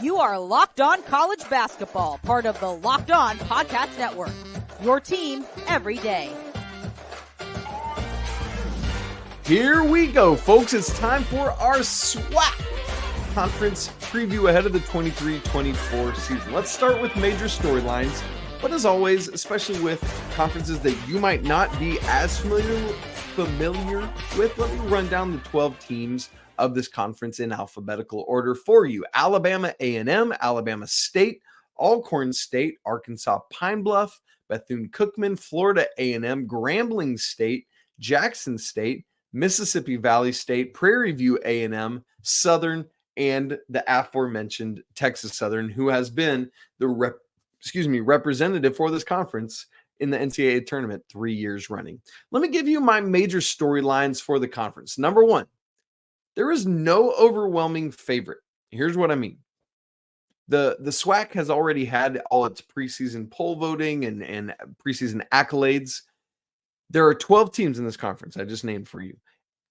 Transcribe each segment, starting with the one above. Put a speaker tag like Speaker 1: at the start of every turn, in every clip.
Speaker 1: You are Locked On College Basketball, part of the Locked On Podcast Network. Your team every day.
Speaker 2: Here we go, folks. It's time for our SWAC conference preview ahead of the 23-24 season. Let's start with major storylines. But as always, especially with conferences that you might not be as familiar with, let me run down the 12 teams of this conference in alphabetical order for you. Alabama A&M, Alabama State, Alcorn State, Arkansas Pine Bluff, Bethune-Cookman, Florida A&M, Grambling State, Jackson State, Mississippi Valley State, Prairie View A&M, Southern, and the aforementioned Texas Southern, who has been the representative for this conference in the NCAA tournament 3 years running. Let me give you my major storylines for the conference. Number one, there is no overwhelming favorite. Here's what I mean. The SWAC has already had all its preseason poll voting and preseason accolades. There are 12 teams in this conference I just named for you.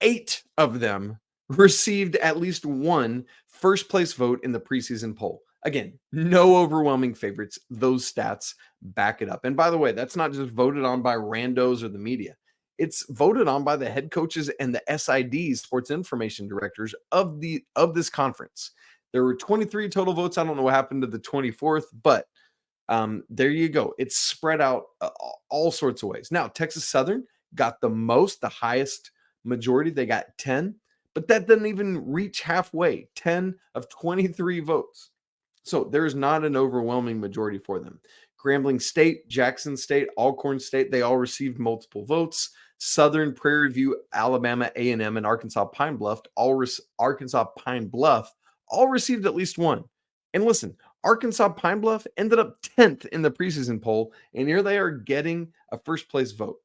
Speaker 2: 8 of them received at least one first place vote in the preseason poll. Again, no overwhelming favorites. Those stats back it up. And by the way, that's not just voted on by randos or the media. It's voted on by the head coaches and the SIDs, sports information directors of this conference. There were 23 total votes. I don't know what happened to the 24th, but there you go. It's spread out all sorts of ways. Now, Texas Southern got the highest majority. They got 10, but that didn't even reach halfway. 10 of 23 votes. So there's not an overwhelming majority for them. Grambling State, Jackson State, Alcorn State, they all received multiple votes. Southern, Prairie View, Alabama A&M, and Arkansas Pine Bluff all received at least one. And listen, Arkansas Pine Bluff ended up 10th in the preseason poll, and here they are getting a first place vote.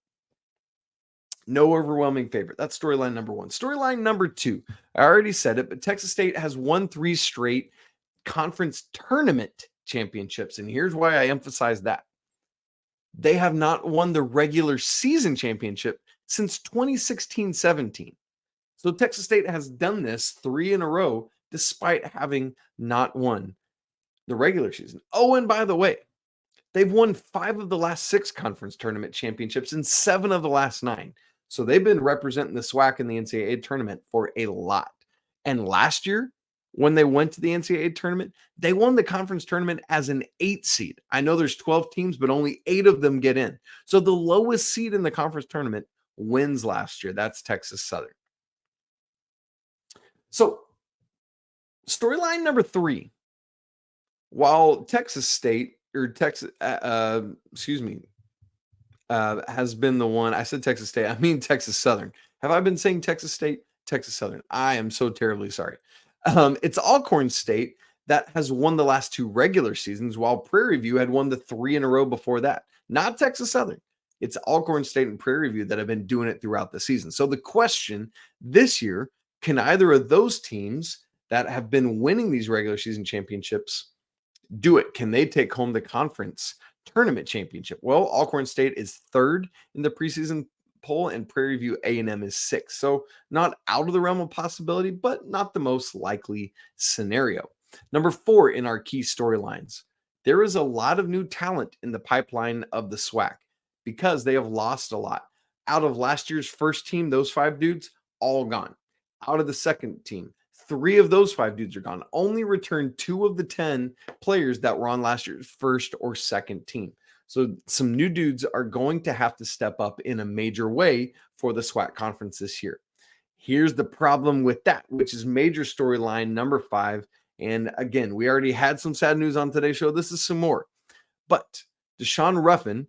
Speaker 2: No overwhelming favorite. That's storyline number one. Storyline number two, I already said it, but Texas State has won 3 straight conference tournament championships, and here's why I emphasize that. They have not won the regular season championship since 2016-17. So Texas State has done this 3 in a row despite having not won the regular season. Oh, and by the way, they've won 5 of the last 6 conference tournament championships and 7 of the last 9. So they've been representing the SWAC in the NCAA tournament for a lot. And last year, when they went to the NCAA tournament, they won the conference tournament as an 8 seed. I know there's 12 teams, but only 8 of them get in. So the lowest seed in the conference tournament wins last year. That's Texas Southern. So storyline number 3, while Texas State has been the one, I said Texas State, I mean Texas Southern. Have I been saying Texas State? Texas Southern. I am so terribly sorry. It's Alcorn State that has won the last 2 regular seasons, while Prairie View had won the 3 in a row before that. Not Texas Southern. It's Alcorn State and Prairie View that have been doing it throughout the season. So the question this year, can either of those teams that have been winning these regular season championships do it? Can they take home the conference tournament championship? Well, Alcorn State is 3rd in the preseason poll, and Prairie View A&M is 6th. So not out of the realm of possibility, but not the most likely scenario. Number 4 in our key storylines, there is a lot of new talent in the pipeline of the SWAC because they have lost a lot. Out of last year's first team, those 5 dudes, all gone. Out of the second team, 3 of those 5 dudes are gone. Only returned 2 of the 10 players that were on last year's first or second team. So some new dudes are going to have to step up in a major way for the SWAC conference this year. Here's the problem with that, which is major storyline number 5. And again, we already had some sad news on today's show. This is some more. But Deshaun Ruffin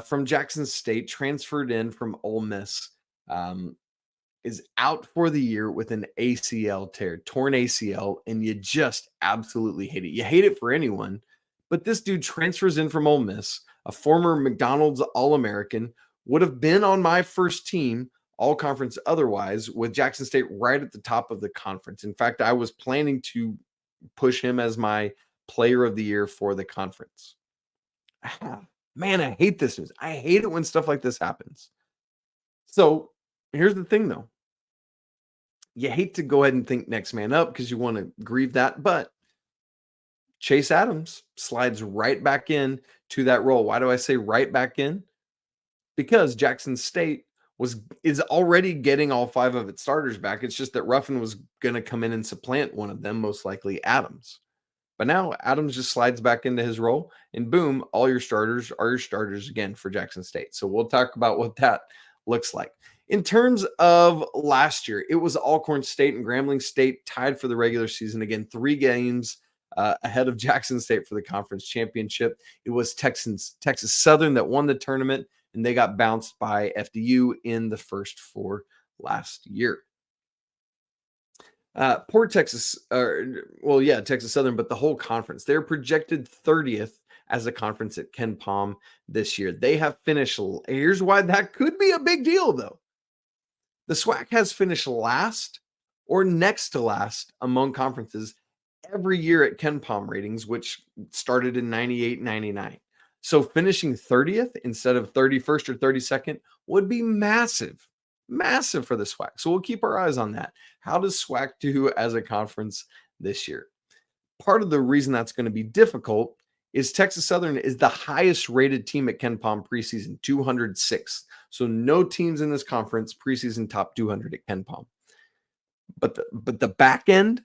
Speaker 2: from Jackson State, transferred in from Ole Miss, is out for the year with an ACL tear, torn ACL, and you just absolutely hate it. You hate it for anyone, but this dude transfers in from Ole Miss, a former McDonald's All-American, would have been on my first team, all conference otherwise, with Jackson State right at the top of the conference. In fact, I was planning to push him as my player of the year for the conference. Man, I hate this news. I hate it when stuff like this happens. So here's the thing, though. You hate to go ahead and think next man up because you want to grieve that, but Chase Adams slides right back in to that role. Why do I say right back in? Because Jackson State is already getting all 5 of its starters back. It's just that Ruffin was going to come in and supplant one of them, most likely Adams. But now Adams just slides back into his role, and boom, all your starters are your starters again for Jackson State. So we'll talk about what that looks like. In terms of last year, it was Alcorn State and Grambling State tied for the regular season. Again, 3 games ahead of Jackson State for the conference championship. It was Texas Southern that won the tournament, and they got bounced by FDU in the first 4 last year. Poor Texas, Texas Southern, but the whole conference. They're projected 30th as a conference at KenPom this year. They have finished. Here's why that could be a big deal, though. The SWAC has finished last or next to last among conferences every year at KenPom ratings, which started in 98, 99. So finishing 30th instead of 31st or 32nd would be massive for the SWAC. So we'll keep our eyes on that. How does SWAC do as a conference this year? Part of the reason that's going to be difficult is Texas Southern is the highest rated team at KenPom preseason, 206. So no teams in this conference preseason top 200 at KenPom. But the back end,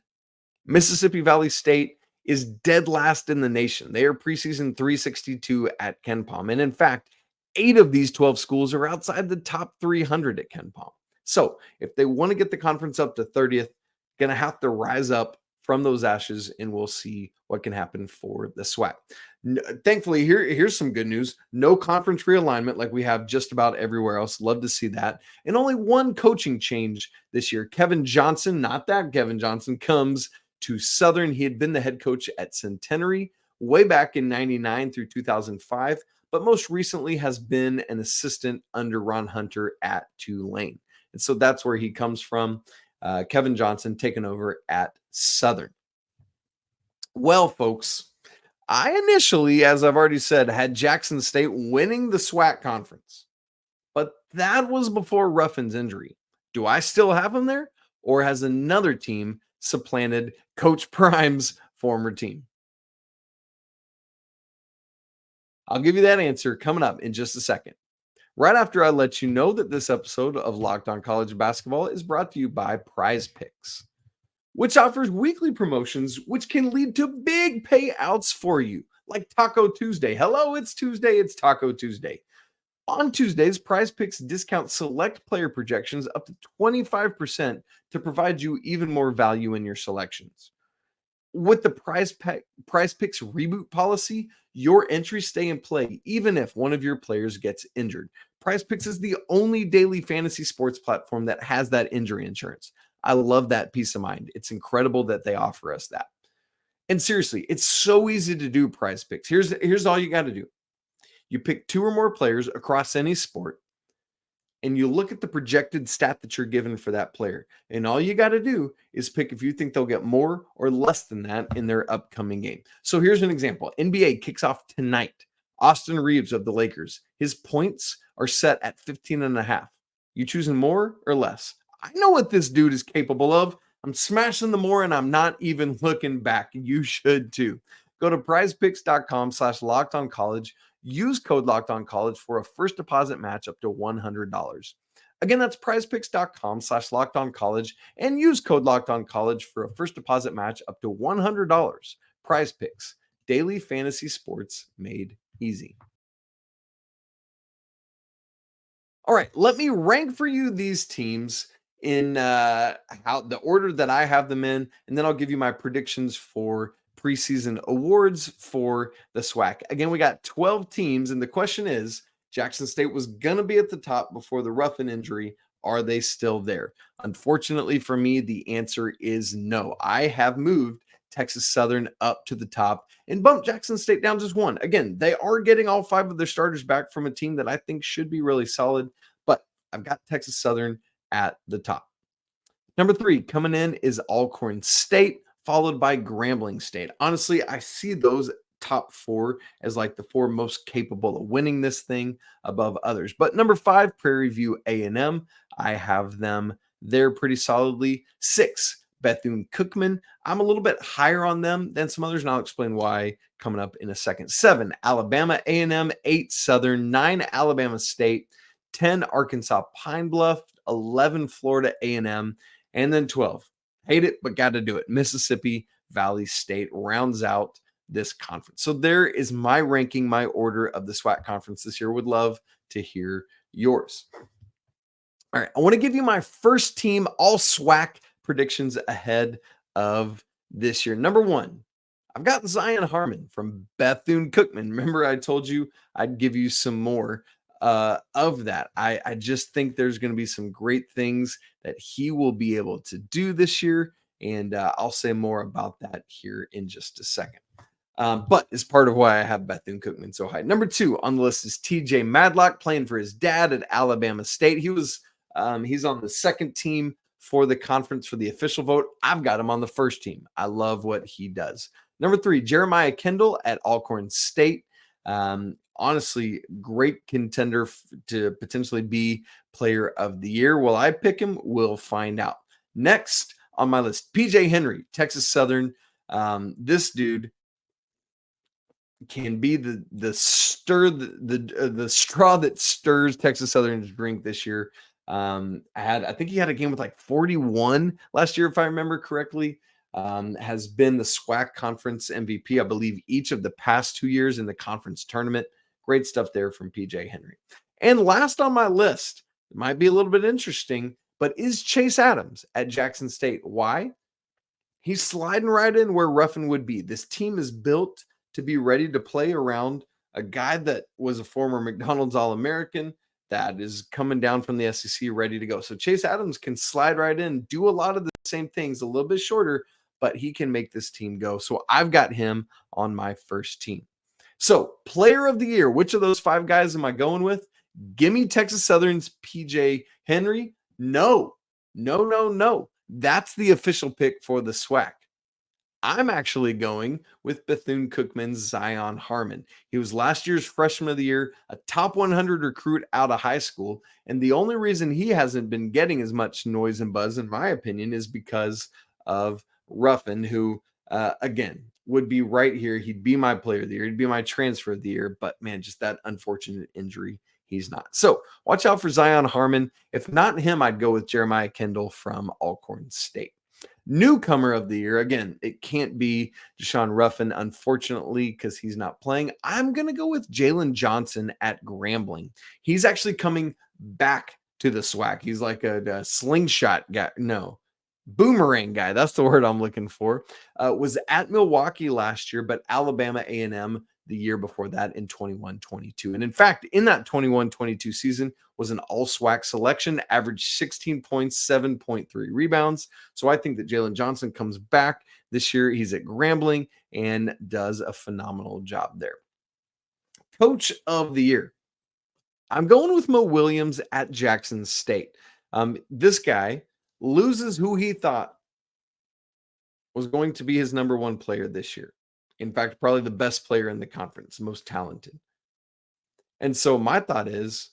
Speaker 2: Mississippi Valley State is dead last in the nation. They are preseason 362 at KenPom. And in fact, 8 of these 12 schools are outside the top 300 at KenPom. So if they want to get the conference up to 30th, going to have to rise up from those ashes, and we'll see what can happen for the SWAC. Thankfully, here's some good news. No conference realignment like we have just about everywhere else. Love to see that. And only one coaching change this year. Kevin Johnson, not that Kevin Johnson, comes to Southern. He had been the head coach at Centenary way back in 99 through 2005, but most recently has been an assistant under Ron Hunter at Tulane. And so that's where he comes from. Kevin Johnson taking over at Southern. Well, folks, I initially, as I've already said, had Jackson State winning the SWAC conference, but that was before Ruffin's injury. Do I still have him there, or has another team supplanted Coach Prime's former team? I'll give you that answer coming up in just a second. Right after I let you know that this episode of Locked On College Basketball is brought to you by PrizePicks, which offers weekly promotions which can lead to big payouts for you, like Taco Tuesday. Hello, it's Tuesday. It's Taco Tuesday. On Tuesdays, PrizePicks discounts select player projections up to 25% to provide you even more value in your selections. With the PrizePicks reboot policy, your entries stay in play even if one of your players gets injured. PrizePicks is the only daily fantasy sports platform that has that injury insurance. I love that peace of mind. It's incredible that they offer us that. And seriously, it's so easy to do PrizePicks. Here's all you got to do. You pick 2 or more players across any sport, and you look at the projected stat that you're given for that player. And all you got to do is pick if you think they'll get more or less than that in their upcoming game. So here's an example. NBA kicks off tonight. Austin Reeves of the Lakers. His points are set at 15.5. You choosing more or less? I know what this dude is capable of. I'm smashing the more, and I'm not even looking back. You should too. Go to prizepicks.com/lockedoncollege. Use code LOCKEDONCollege for a first deposit match up to $100. Again, that's prizepicks.com/lockedoncollege and use code LOCKEDONCollege for a first deposit match up to $100. PrizePicks, daily fantasy sports made easy. All right, let me rank for you these teams in how the order that I have them in, and then I'll give you my predictions for preseason awards for the SWAC. Again, we got 12 teams, and the question is, Jackson State was going to be at the top before the Ruffin injury. Are they still there? Unfortunately for me, the answer is no. I have moved Texas Southern up to the top and bumped Jackson State down just 1. Again, they are getting all 5 of their starters back from a team that I think should be really solid, but I've got Texas Southern at the top. Number 3 coming in is Alcorn State, followed by Grambling State. Honestly, I see those top 4 as like the 4 most capable of winning this thing above others. But number 5, Prairie View A&M, I have them there pretty solidly. 6, Bethune-Cookman. I'm a little bit higher on them than some others, and I'll explain why coming up in a second. 7, Alabama A&M, 8, Southern, 9, Alabama State, 10, Arkansas Pine Bluff, 11, Florida A&M, and then 12. Hate it, but got to do it. Mississippi Valley State rounds out this conference. So there is my ranking, my order of the SWAC conference this year. Would love to hear yours. All right, I want to give you my first team all SWAC predictions ahead of this year. Number 1, I've got Zion Harmon from Bethune-Cookman. Remember, I told you I'd give you some more of that. I just think there's going to be some great things that he will be able to do this year, and I'll say more about that here in just a second. But it's part of why I have Bethune-Cookman so high. Number 2 on the list is TJ Madlock, playing for his dad at Alabama State. He's on the second team for the conference for the official vote. I've got him on the first team. I love what he does. Number 3, Jeremiah Kendall at Alcorn State. Honestly, great contender to potentially be player of the year. Will I pick him? We'll find out. Next on my list, PJ Henry, Texas Southern. This dude can be the straw that stirs Texas Southern's drink this year. I think he had a game with like 41 last year, if I remember correctly. Has been the SWAC conference MVP, I believe, each of the past 2 years in the conference tournament. Great stuff there from PJ Henry. And last on my list, it might be a little bit interesting, but is Chase Adams at Jackson State. Why? He's sliding right in where Ruffin would be. This team is built to be ready to play around a guy that was a former McDonald's All-American that is coming down from the SEC ready to go. So Chase Adams can slide right in, do a lot of the same things, a little bit shorter, but he can make this team go. So I've got him on my first team. So player of the year, which of those 5 guys am I going with? Give me Texas Southern's PJ Henry. No. That's the official pick for the SWAC. I'm actually going with Bethune-Cookman's Zion Harmon. He was last year's freshman of the year, a top 100 recruit out of high school. And the only reason he hasn't been getting as much noise and buzz, in my opinion, is because of Ruffin, who, again, would be right here. He'd be my player of the year. He'd be my transfer of the year. But, man, just that unfortunate injury, he's not. So watch out for Zion Harmon. If not him, I'd go with Jeremiah Kendall from Alcorn State. Newcomer of the year, again, it can't be Deshaun Ruffin, unfortunately, because he's not playing. I'm going to go with Jalen Johnson at Grambling. He's actually coming back to the SWAC. He's like a slingshot guy. No, boomerang guy. That's the word I'm looking for. Was at Milwaukee last year, but Alabama A&M the year before that in 21-22. And in fact, in that 21-22 season was an all-SWAC selection, averaged 16 points, 7.3 rebounds. So I think that Jalen Johnson comes back this year. He's at Grambling and does a phenomenal job there. Coach of the year. I'm going with Mo Williams at Jackson State. This guy loses who he thought was going to be his number 1 player this year. In fact, probably the best player in the conference, most talented. And so my thought is,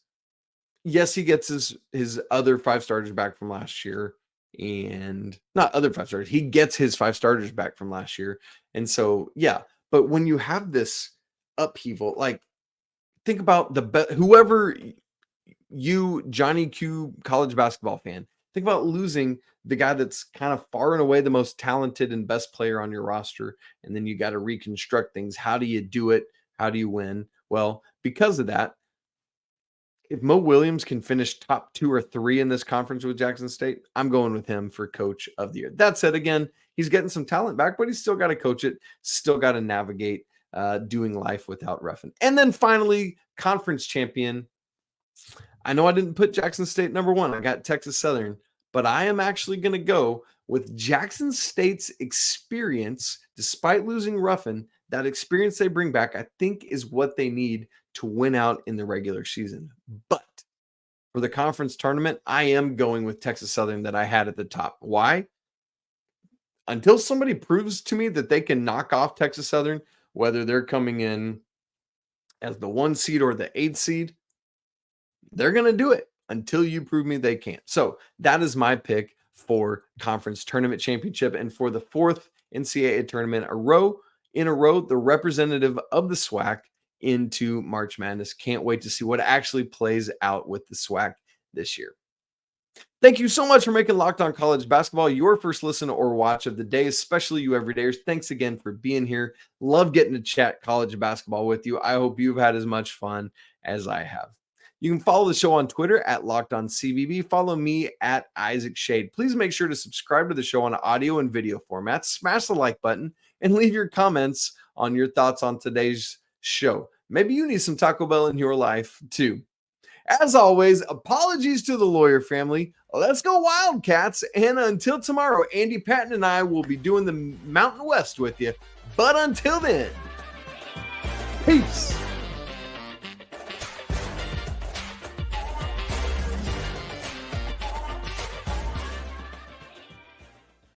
Speaker 2: yes, he gets his other 5 starters back from last year, and not other 5 starters. He gets his 5 starters back from last year. And so, yeah, but when you have this upheaval, like think about whoever you, Johnny Q, college basketball fan, think about losing the guy that's kind of far and away the most talented and best player on your roster, and then you got to reconstruct things. How do you do it? How do you win? Well, because of that, if Mo Williams can finish top 2 or 3 in this conference with Jackson State, I'm going with him for coach of the year. That said, again, he's getting some talent back, but he's still got to coach it, still got to navigate doing life without Ruffin. And then finally, conference champion. I know I didn't put Jackson State number 1. I got Texas Southern, but I am actually going to go with Jackson State's experience, despite losing Ruffin. That experience they bring back, I think, is what they need to win out in the regular season. But for the conference tournament, I am going with Texas Southern that I had at the top. Why? Until somebody proves to me that they can knock off Texas Southern, whether they're coming in as the 1 seed or the 8 seed, they're going to do it until you prove me they can't. So that is my pick for conference tournament championship. And for the fourth NCAA tournament in a row, the representative of the SWAC into March Madness. Can't wait to see what actually plays out with the SWAC this year. Thank you so much for making Locked On College Basketball your first listen or watch of the day, especially you everydayers. Thanks again for being here. Love getting to chat college basketball with you. I hope you've had as much fun as I have. You can follow the show on Twitter at LockedOnCBB. Follow me at Isaac Shade. Please make sure to subscribe to the show on audio and video formats. Smash the like button and leave your comments on your thoughts on today's show. Maybe you need some Taco Bell in your life too. As always, apologies to the lawyer family. Let's go Wildcats. And until tomorrow, Andy Patton and I will be doing the Mountain West with you. But until then, peace.